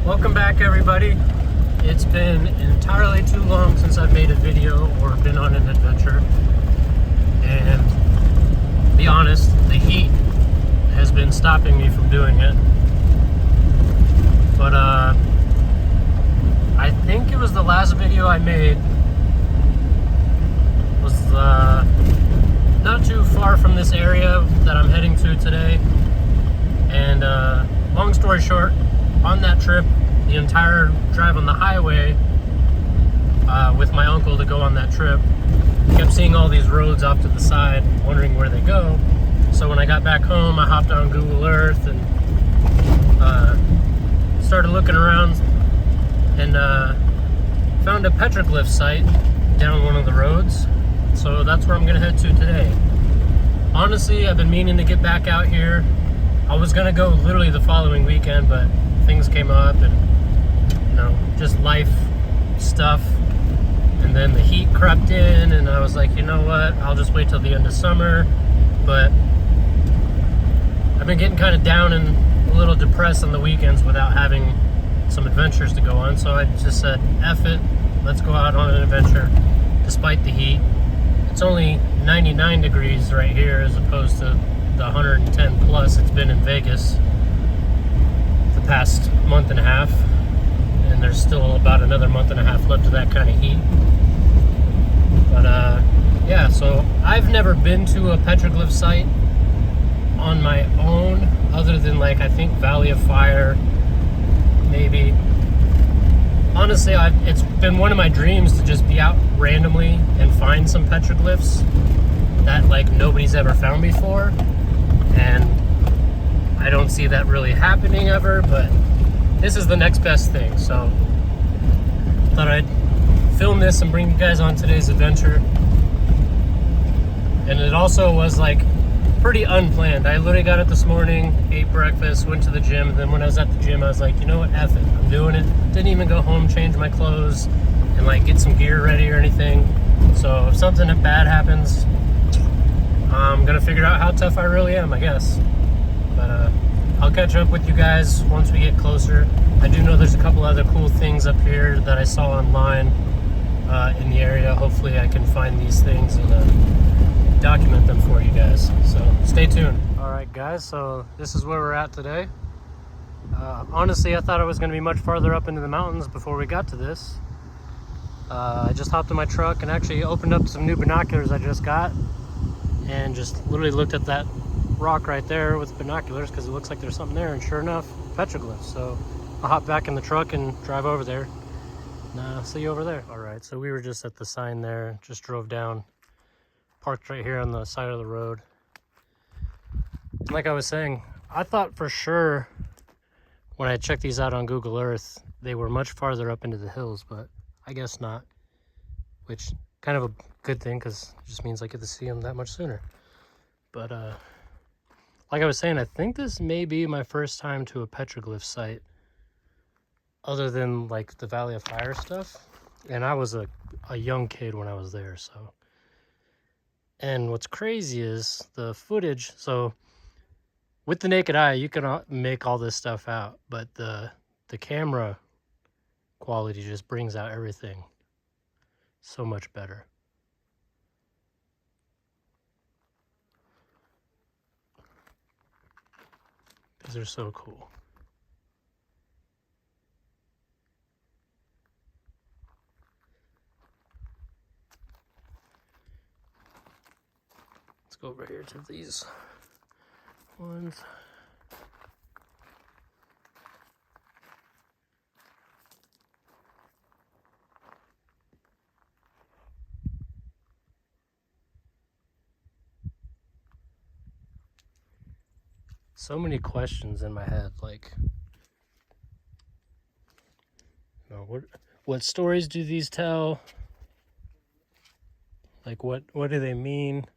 Welcome back, everybody. It's been entirely too long since I've made a video or been on an adventure, and to be honest, the heat has been stopping me from doing it. But I think it was the last video I made was not too far from this area that I'm heading to today. And long story short, on that trip, the entire drive on the highway with my uncle to go on that trip, kept seeing all these roads off to the side, wondering where they go. So when I got back home, I hopped on Google Earth and started looking around and found a petroglyph site down one of the roads. So that's where I'm gonna head to today. Honestly, I've been meaning to get back out here. I was gonna go literally the following weekend, but things came up and, you know, just life stuff. And then the heat crept in and I was like, you know what, I'll just wait till the end of summer. But I've been getting kind of down and a little depressed on the weekends without having some adventures to go on. So I just said, F it, let's go out on an adventure despite the heat. It's only 99 degrees right here as opposed to the 110 plus it's been in Vegas the past month and a half, and there's still about another month and a half left of that kind of heat. But yeah, so I've never been to a petroglyph site on my own other than, like, I think Valley of Fire maybe. Honestly, it's been one of my dreams to just be out randomly and find some petroglyphs that, like, nobody's ever found before, and I don't see that really happening ever, but this is the next best thing. So thought I'd film this and bring you guys on today's adventure. And it also was, like, pretty unplanned. I literally got up this morning, ate breakfast, went to the gym, and then when I was at the gym I was like, you know what, F it, I'm doing it. Didn't even go home, change my clothes, and, like, get some gear ready or anything. So if something bad happens, I'm gonna figure out how tough I really am, I guess. But I'll catch up with you guys once we get closer. I do know there's a couple other cool things up here that I saw online in the area. Hopefully I can find these things and document them for you guys. So stay tuned. All right, guys, so this is where we're at today. Honestly, I thought I was gonna be much farther up into the mountains before we got to this. I just hopped in my truck and actually opened up some new binoculars I just got and just literally looked at that rock right there with binoculars because it looks like there's something there, and sure enough, petroglyphs. So I'll hop back in the truck and drive over there. And, see you over there. All right, so we were just at the sign there, just drove down, parked right here on the side of the road. And like I was saying, I thought for sure when I checked these out on Google Earth, they were much farther up into the hills, but I guess not, which kind of a good thing because it just means I get to see them that much sooner. But like I was saying, I think this may be my first time to a petroglyph site other than, like, the Valley of Fire stuff. And I was a young kid when I was there, so. And what's crazy is the footage. So with the naked eye, you can make all this stuff out, but the camera quality just brings out everything so much better. These are so cool. Let's go over here to these ones. So many questions in my head, like, you know, what stories do these tell? Like, what do they mean?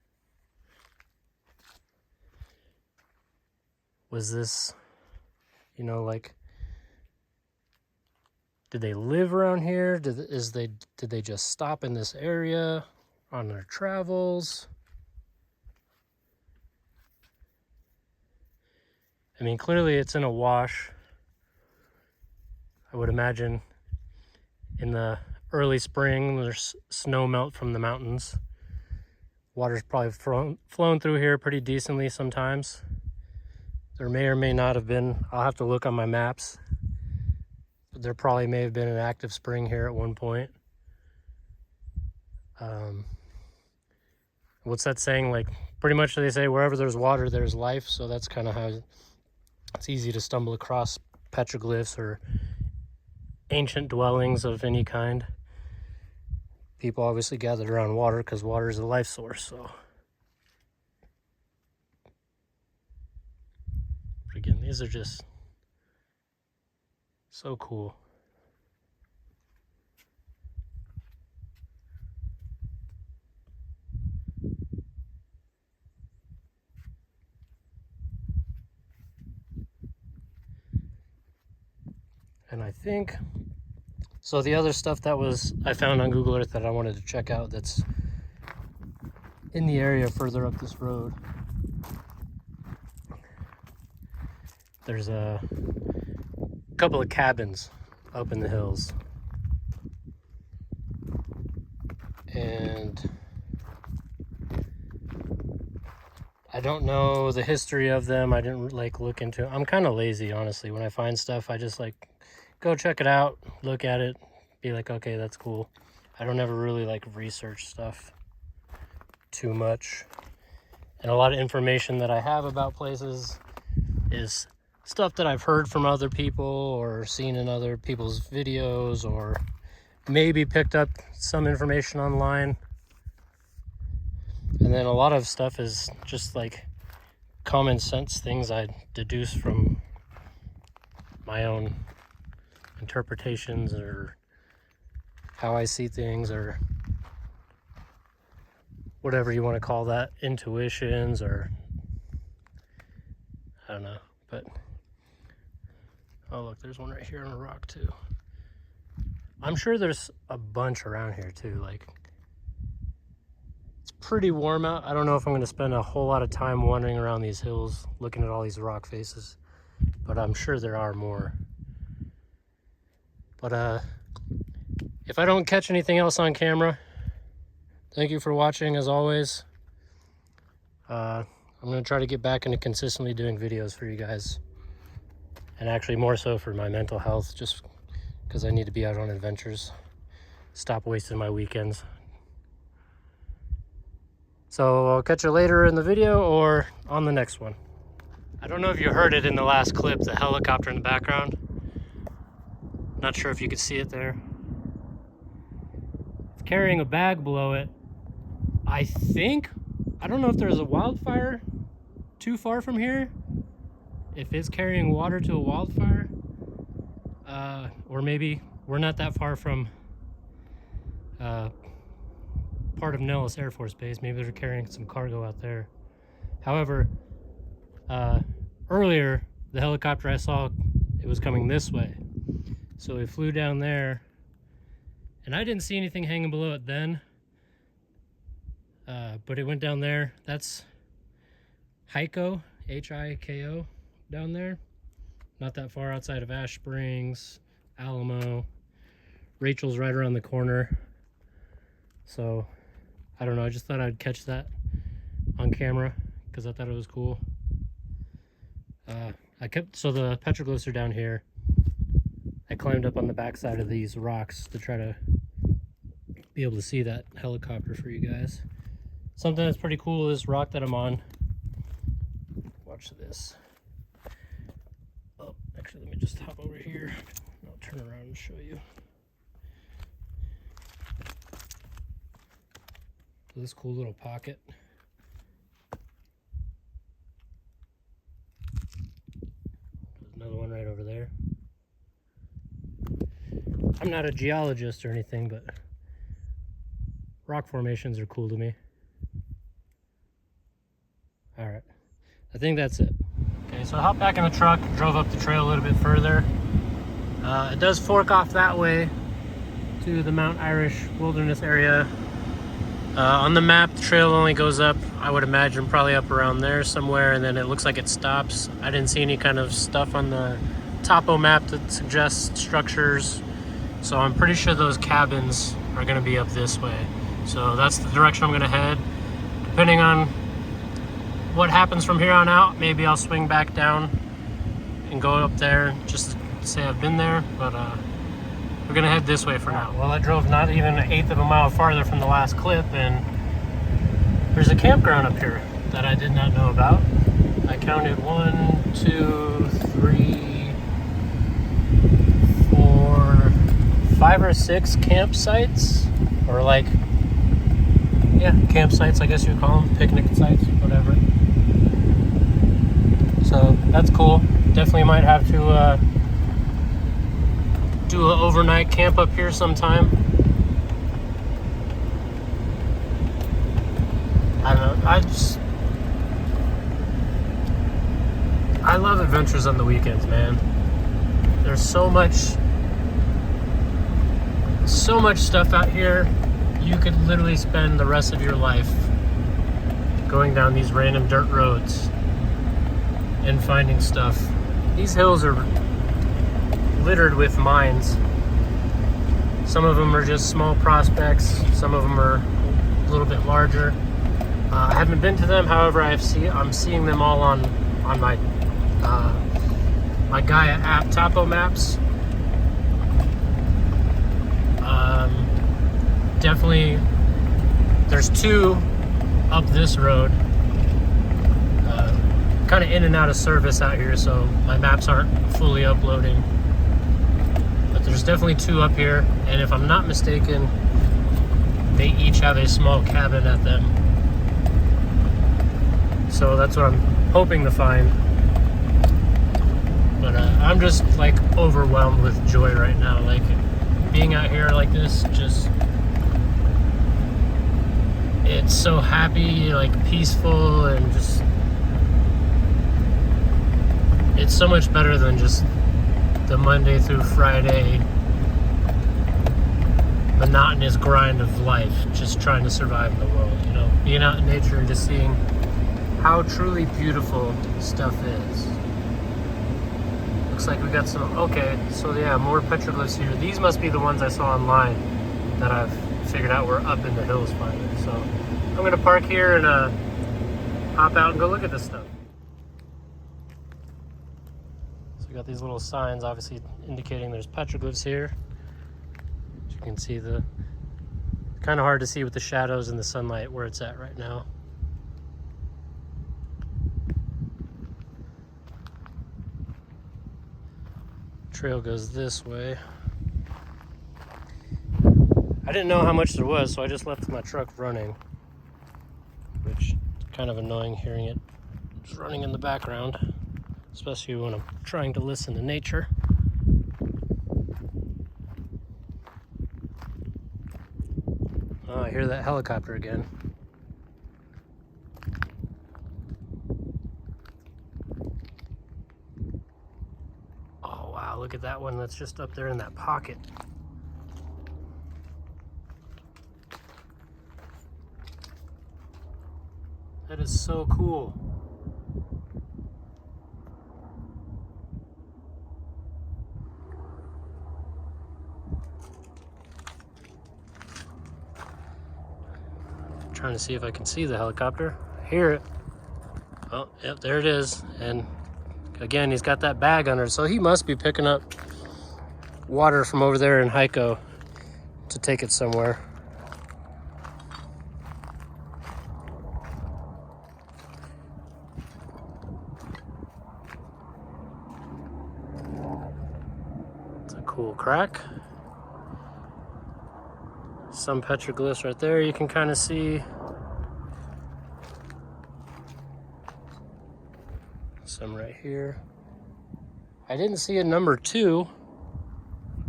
Was this, you know, like, did they live around here? Did they just stop in this area on their travels? I mean, clearly it's in a wash. I would imagine in the early spring, there's snow melt from the mountains. Water's probably flown through here pretty decently sometimes. There may or may not have been, I'll have to look on my maps, but there probably may have been an active spring here at one point. What's that saying? Like, pretty much they say wherever there's water, there's life. So that's kind of how it's easy to stumble across petroglyphs or ancient dwellings of any kind. People obviously gathered around water because water is a life source. So again, these are just so cool. And I think, so the other stuff that I found on Google Earth that I wanted to check out that's in the area further up this road. There's a couple of cabins up in the hills. And I don't know the history of them. I didn't look into it. I'm kind of lazy, honestly. When I find stuff, I just go check it out, look at it, be like, okay, that's cool. I don't ever really research stuff too much. And a lot of information that I have about places is stuff that I've heard from other people or seen in other people's videos, or maybe picked up some information online. And then a lot of stuff is just common sense things I deduce from my own interpretations or how I see things, or whatever you want to call that, intuitions, or I don't know. But oh look, there's one right here on a rock too. I'm sure there's a bunch around here too. It's pretty warm out. I don't know if I'm going to spend a whole lot of time wandering around these hills looking at all these rock faces, but I'm sure there are more. But if I don't catch anything else on camera, thank you for watching as always. I'm going to try to get back into consistently doing videos for you guys, and actually more so for my mental health, just because I need to be out on adventures, stop wasting my weekends. So I'll catch you later in the video or on the next one. I don't know if you heard it in the last clip, the helicopter in the background. Not sure if you could see it there. It's carrying a bag below it. I don't know if there's a wildfire too far from here, if it's carrying water to a wildfire, or maybe we're not that far from part of Nellis Air Force Base. Maybe they're carrying some cargo out there. However, earlier the helicopter I saw, it was coming this way. So it flew down there, and I didn't see anything hanging below it then, but it went down there. That's Hiko, H-I-K-O, down there. Not that far outside of Ash Springs, Alamo. Rachel's right around the corner. So, I don't know, I just thought I'd catch that on camera because I thought it was cool. So the petroglyphs are down here. I climbed up on the backside of these rocks to try to be able to see that helicopter for you guys. Something that's pretty cool is this rock that I'm on. Watch this. Oh, actually, let me just hop over here. I'll turn around and show you. This cool little pocket. There's another one right over there. I'm not a geologist or anything, but rock formations are cool to me. All right, I think that's it. Okay, so I hopped back in the truck, drove up the trail a little bit further. It does fork off that way to the Mount Irish Wilderness area. On the map, the trail only goes up, I would imagine, probably up around there somewhere, and then it looks like it stops. I didn't see any kind of stuff on the topo map that suggests structures. So I'm pretty sure those cabins are going to be up this way. So that's the direction I'm going to head. Depending on what happens from here on out, maybe I'll swing back down and go up there just to say I've been there. But we're going to head this way for now. Well, I drove not even an eighth of a mile farther from the last clip, and there's a campground up here that I did not know about. I counted 1, 2, 3, 4, 5 or 6 campsites, or like, yeah, campsites, I guess you would call them, picnic sites, whatever. So that's cool. Definitely might have to do an overnight camp up here sometime. I don't know, I love adventures on the weekends, man. There's so much stuff out here. You could literally spend the rest of your life going down these random dirt roads and finding stuff. These hills are littered with mines. Some of them are just small prospects. Some of them are a little bit larger. I haven't been to them, however, I'm seeing them all on my my Gaia app Topo Maps. Definitely, there's 2 up this road. Kind of in and out of service out here, so my maps aren't fully uploading. But there's definitely 2 up here, and if I'm not mistaken, they each have a small cabin at them. So that's what I'm hoping to find. But I'm just like overwhelmed with joy right now. Like being out here like this, just, it's so happy, like peaceful, and just, it's so much better than just the Monday through Friday monotonous grind of life, just trying to survive in the world, you know, being out in nature and just seeing how truly beautiful stuff is. Looks like we got some, okay, so yeah, more petroglyphs here. These must be the ones I saw online that I've figured out were up in the hills finally. So I'm gonna park here and hop out and go look at this stuff. So we got these little signs obviously indicating there's petroglyphs here. As you can see, kind of hard to see with the shadows and the sunlight where it's at right now. Trail goes this way. I didn't know how much there was, so I just left my truck running, which is kind of annoying hearing it just running in the background, especially when I'm trying to listen to nature. Oh, I hear that helicopter again. Look at that one that's just up there in that pocket. That is so cool. I'm trying to see if I can see the helicopter. I hear it. Oh, yep, there it is. And again, he's got that bag under, so he must be picking up water from over there in Heiko to take it somewhere. It's a cool crack. Some petroglyphs right there you can kind of see. Some right here. I didn't see a number 2.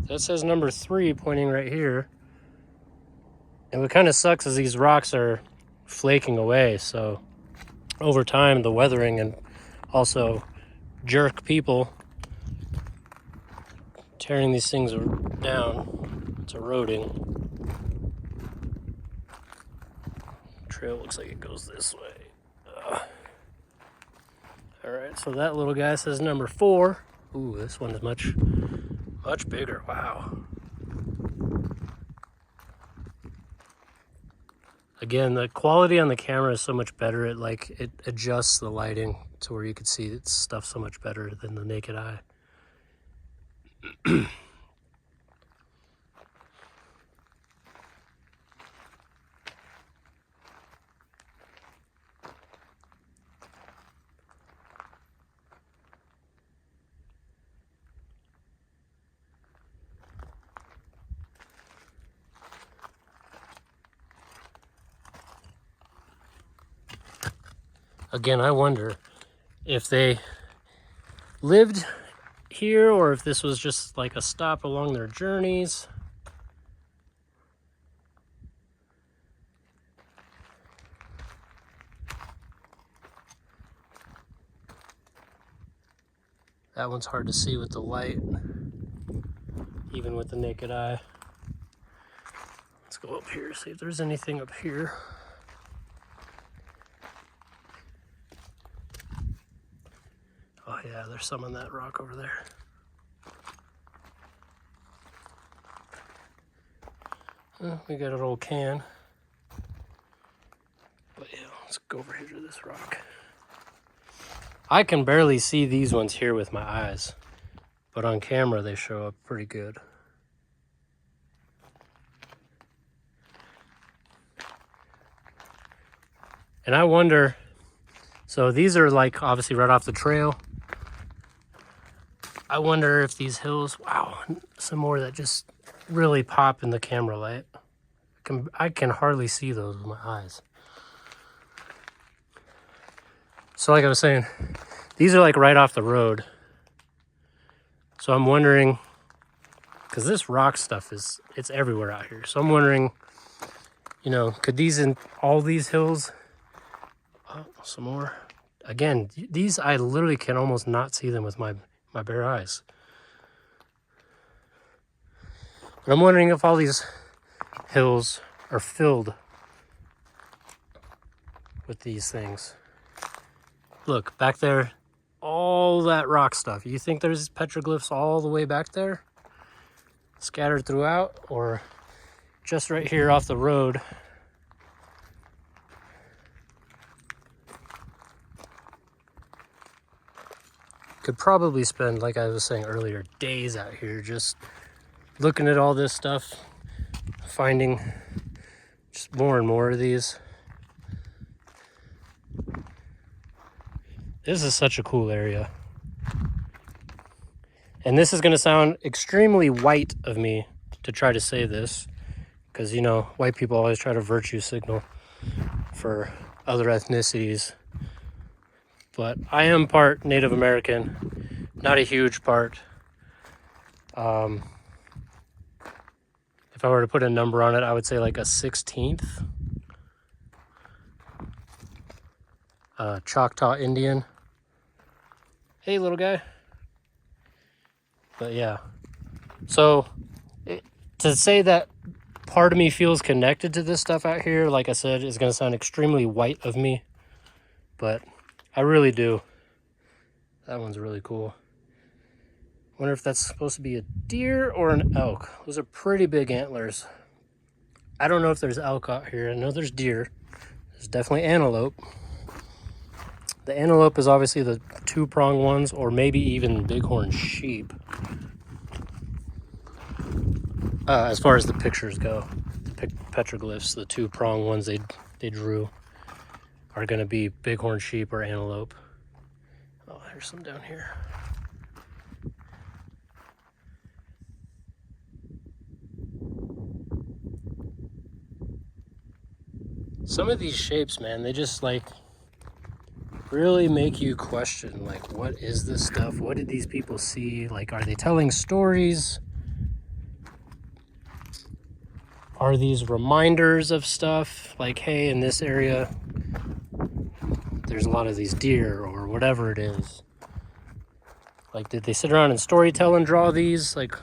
That says number 3 pointing right here. And what kind of sucks is these rocks are flaking away, so over time the weathering and also jerk people tearing these things down. It's eroding. Trail looks like it goes this way. All right, so that little guy says number 4. Ooh, this one's much bigger. Wow. Again, the quality on the camera is so much better. It adjusts the lighting to where you can see stuff so much better than the naked eye. Again, I wonder if they lived here or if this was just like a stop along their journeys. That one's hard to see with the light, even with the naked eye. Let's go up here, see if there's anything up here. Oh yeah, there's some on that rock over there. We got an old can. But yeah, let's go over here to this rock. I can barely see these ones here with my eyes, but on camera they show up pretty good. And I wonder, so these are like obviously right off the trail. I wonder if these hills, wow, some more that just really pop in the camera light. I can hardly see those with my eyes. So like I was saying, these are like right off the road. So I'm wondering, because this rock stuff it's everywhere out here. So I'm wondering, you know, could these in all these hills, oh, some more. Again, these I literally can almost not see them with my bare eyes. But I'm wondering if all these hills are filled with these things. Look, back there, all that rock stuff. You think there's petroglyphs all the way back there? Scattered throughout? Or just right here off the road? Could probably spend, like I was saying earlier, days out here just looking at all this stuff, finding just more and more of these. This is such a cool area. And this is going to sound extremely white of me to try to say this, because, you know, white people always try to virtue signal for other ethnicities. But I am part Native American, not a huge part. If I were to put a number on it, I would say like a 16th. Choctaw Indian. Hey, little guy. But yeah. So, to say that part of me feels connected to this stuff out here, like I said, is going to sound extremely white of me. But I really do. That one's really cool. Wonder if that's supposed to be a deer or an elk. Those are pretty big antlers. I don't know if there's elk out here. I know there's deer. There's definitely antelope. The antelope is obviously the two-pronged ones, or maybe even bighorn sheep. As far as the pictures go, the petroglyphs, the two-pronged ones they drew, are going to be bighorn sheep or antelope. Oh, there's some down here. Some of these shapes, man, they just like really make you question, like, what is this stuff? What did these people see? Like, are they telling stories? Are these reminders of stuff? Like, hey, in this area, there's a lot of these deer or whatever it is. Like, did they sit around and storytell and draw these? Like,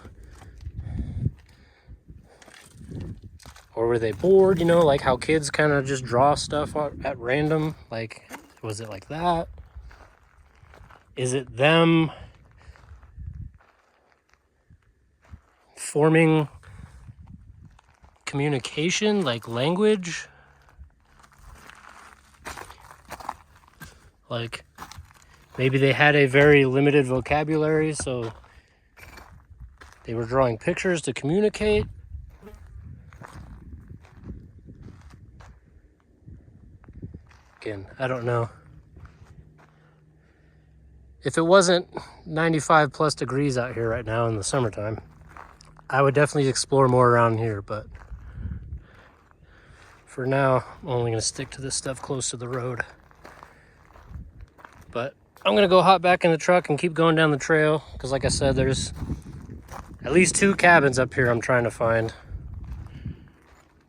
or were they bored, you know, like how kids kind of just draw stuff at random? Like, was it like that? Is it them forming communication, like language. Like maybe they had a very limited vocabulary, so they were drawing pictures to communicate. Again, I don't know. If it wasn't 95 plus degrees out here right now in the summertime, I would definitely explore more around here, but for now, I'm only gonna stick to this stuff close to the road. But I'm gonna go hop back in the truck and keep going down the trail, because like I said, there's at least 2 cabins up here I'm trying to find.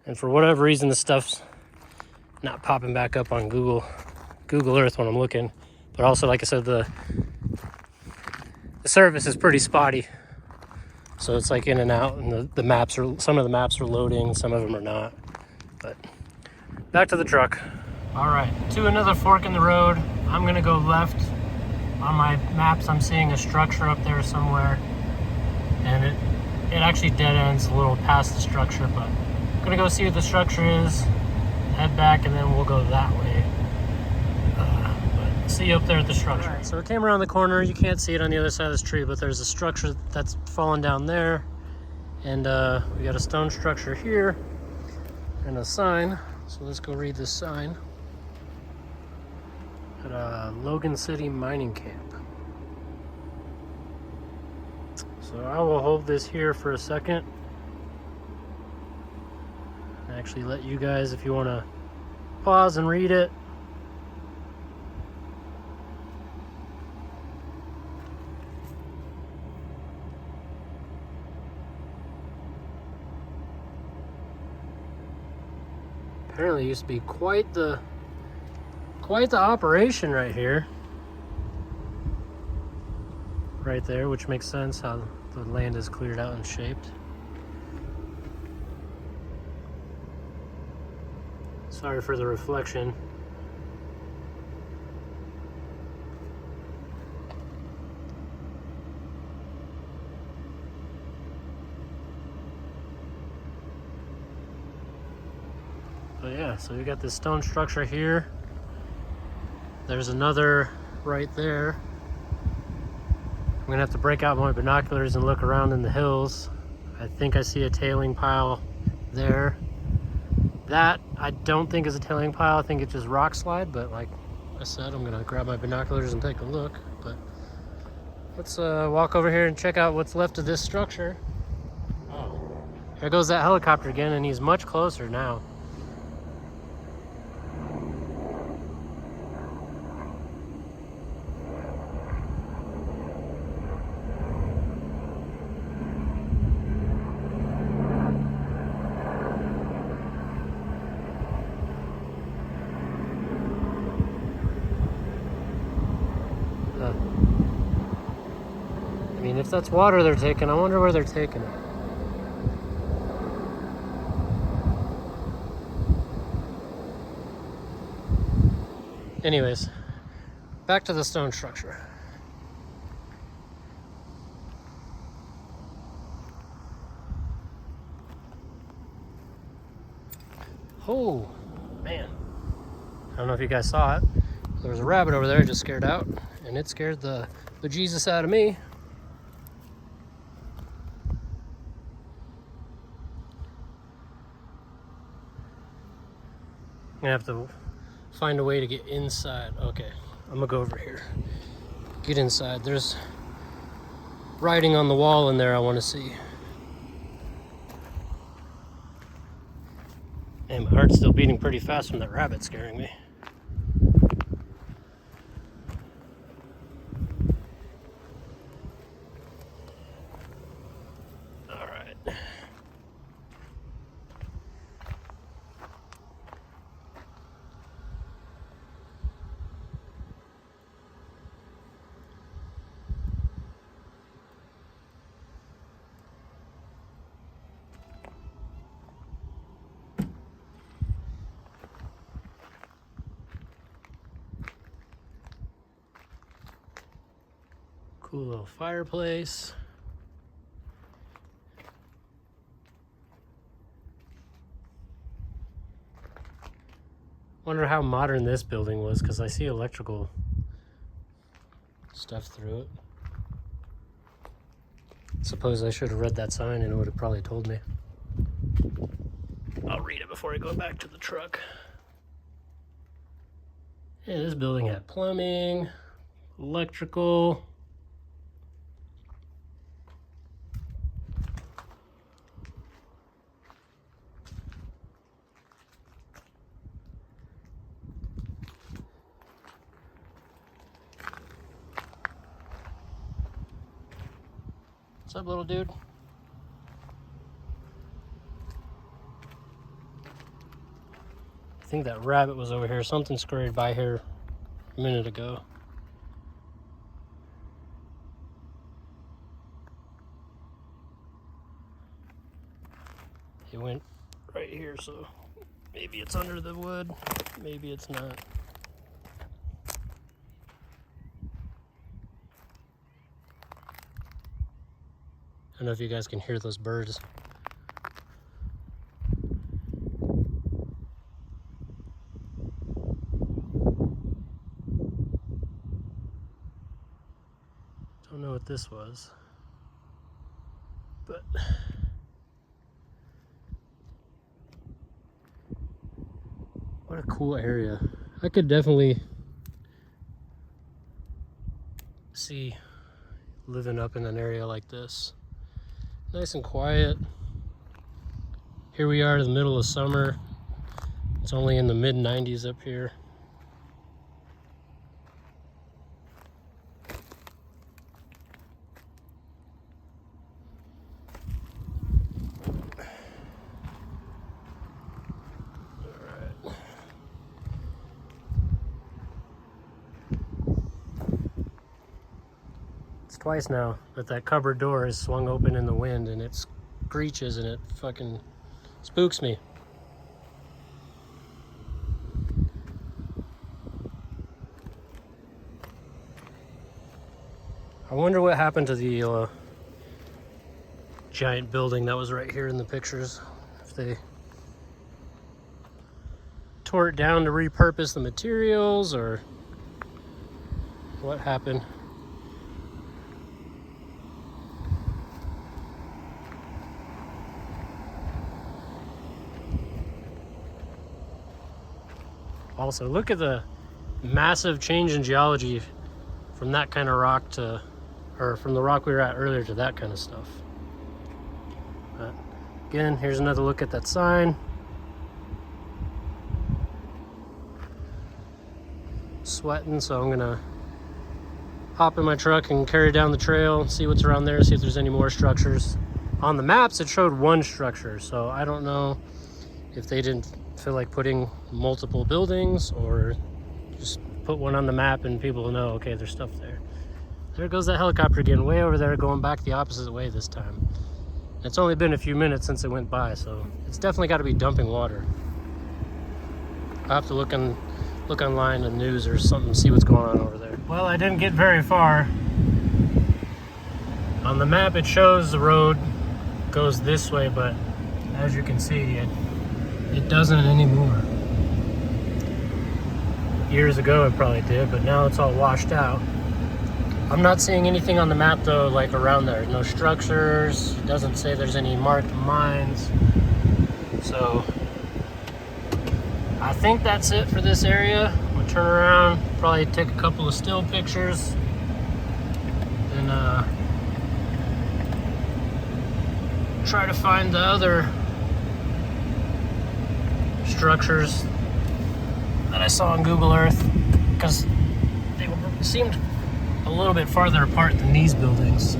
And for whatever reason, the stuff's not popping back up on Google Earth when I'm looking. But also, like I said, the service is pretty spotty. So it's like in and out, and the maps are, some of the maps are loading, some of them are not. But back to the truck. All right, to another fork in the road. I'm gonna go left. On my maps, I'm seeing a structure up there somewhere, and it actually dead ends a little past the structure, but I'm gonna go see what the structure is, head back, and then we'll go that way. But see you up there at the structure. Right, so it came around the corner. You can't see it on the other side of this tree, but there's a structure that's fallen down there, and we got a stone structure here and a sign. So let's go read this sign. At Logan City Mining Camp. So I will hold this here for a second and actually let you guys, if you want to pause and read it. Apparently it used to be quite the operation right here. Right there, which makes sense how the land is cleared out and shaped. Sorry for the reflection. But yeah, so we got this stone structure here. There's another right there. I'm gonna have to break out my binoculars and look around in the hills. I think I see a tailing pile there. That I don't think is a tailing pile. I think it's just rock slide, but like I said, I'm gonna grab my binoculars and take a look. But let's walk over here and check out what's left of this structure. Oh, here goes that helicopter again, and he's much closer now. I mean, if that's water they're taking, I wonder where they're taking it. Anyways, back to the stone structure. Oh, man. I don't know if you guys saw it. There was a rabbit over there just scared out, and it scared the bejesus out of me. I'm gonna have to find a way to get inside. Okay, I'm gonna go over here. Get inside. There's writing on the wall in there I want to see. And my heart's still beating pretty fast from that rabbit scaring me. All right. Cool little fireplace. Wonder how modern this building was, because I see electrical stuff through it. Suppose I should have read that sign and it would have probably told me. I'll read it before I go back to the truck. Yeah, this building had plumbing, electrical. What's up, little dude? I think that rabbit was over here. Something scurried by here a minute ago. It went right here, so maybe it's under the wood, maybe it's not. I don't know if you guys can hear those birds. Don't know what this was, but what a cool area. I could definitely see living up in an area like this. Nice and quiet. Here we are in the middle of summer. It's only in the mid-90s up here. Twice now that cupboard door is swung open in the wind and it screeches and it fucking spooks me. I wonder what happened to the giant building that was right here in the pictures. If they tore it down to repurpose the materials or what happened. Also, look at the massive change in geology from that kind of rock to, or from the rock we were at earlier to that kind of stuff. But again, here's another look at that sign. Sweating, so I'm gonna hop in my truck and carry down the trail, see what's around there, see if there's any more structures. On the maps, it showed one structure, so I don't know if they didn't feel like putting multiple buildings or just put one on the map and people will know, okay, there's stuff there. There goes that helicopter again, way over there, going back the opposite way this time. It's only been a few minutes since it went by, so it's definitely got to be dumping water. I'll have to look online in the news or something, see what's going on over there. Well, I didn't get very far. On the map, it shows the road goes this way, but as you can see, it doesn't anymore. Years ago it probably did, but now it's all washed out. I'm not seeing anything on the map though, like around there. No structures, it doesn't say there's any marked mines. So I think that's it for this area. I'm gonna turn around, probably take a couple of still pictures, and try to find the other structures that I saw on Google Earth, because they seemed a little bit farther apart than these buildings.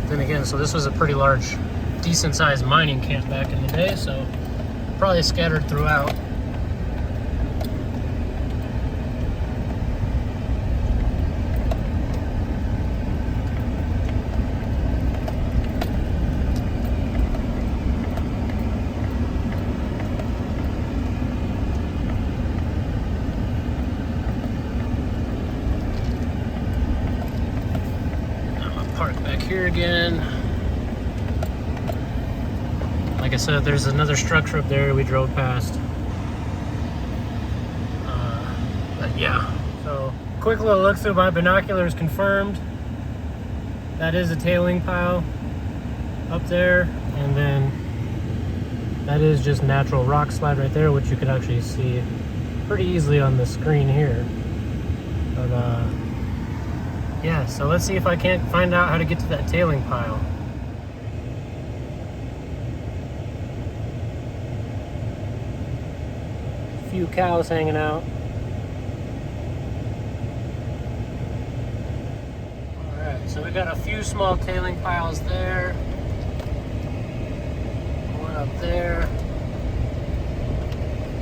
Then again, so this was a pretty large, decent sized mining camp back in the day, so probably scattered throughout. Park back here again. Like I said, there's another structure up there we drove past. But yeah. So, quick little look through my binoculars confirmed. That is a tailing pile up there. And then that is just natural rock slide right there, which you can actually see pretty easily on the screen here. But yeah, so let's see if I can't find out how to get to that tailing pile. A few cows hanging out. Alright, so we got a few small tailing piles there. One up there.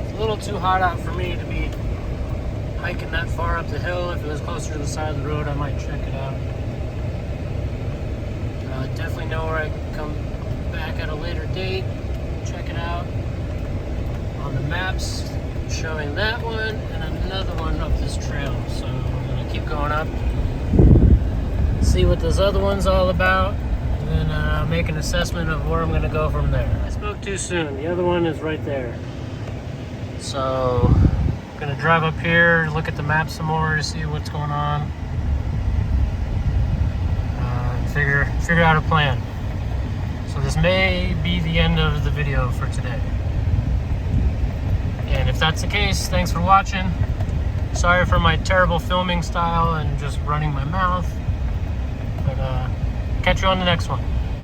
It's a little too hot out for me to be hiking that far up the hill. If it was closer to the side of the road, I might check it out. Definitely know where I can come back at a later date, check it out. On the maps, showing that one and another one up this trail. So I'm gonna keep going up, see what this other one's all about, and then make an assessment of where I'm gonna go from there. I spoke too soon. The other one is right there. So gonna drive up here, look at the map some more to see what's going on, figure out a plan. So this may be the end of the video for today. And if that's the case, thanks for watching. Sorry for my terrible filming style and just running my mouth. But catch you on the next one.